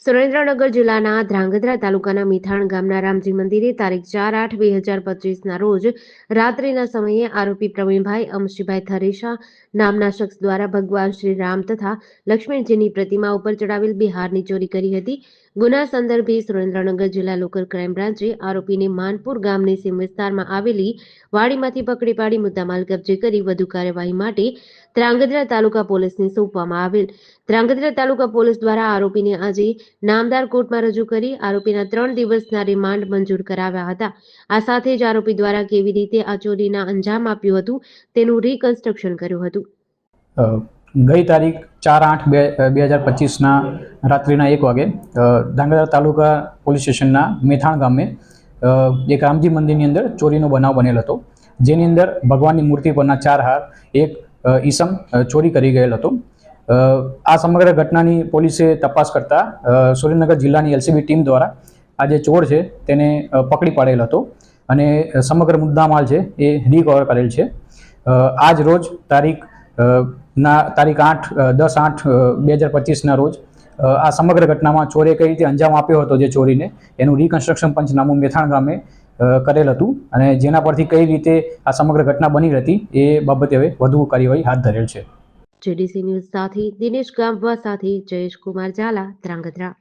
સુરેન્દ્રનગર જિલ્લાના ધ્રાંગધ્રા તાલુકાના મીઠાણ ગામના રામજી મંદિરે તારીખ 4/8/2025ના રોજ રાત્રિના સમયે આરોપી પ્રવીણભાઈ અમશીભાઈ થરેશા નામના શખ્સ દ્વારા ભગવાન શ્રી રામ તથા લક્ષ્મણજીની પ્રતિમા ઉપર ચડાવેલ બે હારની ચોરી કરી હતી. ગુના સંદર્ભે સુરેન્દ્રનગર જિલ્લા લોકલ ક્રાઇમ બ્રાન્ચે આરોપીને માનપુર ગામની સીમ વિસ્તારમાં આવેલી વાડીમાંથી પકડી પાડી મુદ્દામાલ કબજે કરી વધુ કાર્યવાહી માટે ધ્રાંગધ્રા તાલુકા પોલીસને સોંપવામાં આવેલ. ધ્રાંગધ્રા તાલુકા પોલીસ દ્વારા આરોપીને આજે નામદાર કોર્ટમાં રજૂ કરી આરોપીના 3 દિવસના રિમાન્ડ મંજૂર કરાવ્યા હતા. આ સાથે જ આરોપી દ્વારા કેવી રીતે આ ચોરીના અંજામ આપ્યું હતું તેનું રિકન્સ્ટ્રક્શન કર્યું હતું. ગઈ તારીખ 4/8/2025ના રાત્રિના 1 વાગે ધ્રાંગધ્રા તાલુકા પોલીસ સ્ટેશનના મેથાણ ગામે એક રામજી મંદિરની અંદર ચોરીનો બનાવ બનેલ હતો, જેની અંદર ભગવાનની મૂર્તિ પરના 4 હાર એક ઈસમ ચોરી કરી ગયેલ હતો. આ સમગ્ર ઘટનાની પોલીસે તપાસ કરતા સુરેન્દ્રનગર જિલ્લાની એલસીબી ટીમ દ્વારા આ જે ચોર છે તેને પકડી પાડેલ હતો અને સમગ્ર મુદ્દામાલ છે એ રિકવર કરેલ છે. આજ રોજ તારીખ 10/8/2025ના રોજ આ સમગ્ર ઘટનામાં ચોરે કઈ રીતે અંજામ આપ્યો હતો જે ચોરીને, એનું રિકન્સ્ટ્રક્શન પંચનામું મેથાણ ગામે કરેલ હતું અને જેના પરથી કઈ રીતે આ સમગ્ર ઘટના બની હતી એ બાબતે હવે વધુ કાર્યવાહી હાથ ધરેલ છે. જેડીસી ન્યૂઝ સાથે દિનેશ ગામવા સાથે જયેશ કુમાર ઝાલા, ધ્રાંગધ્રા.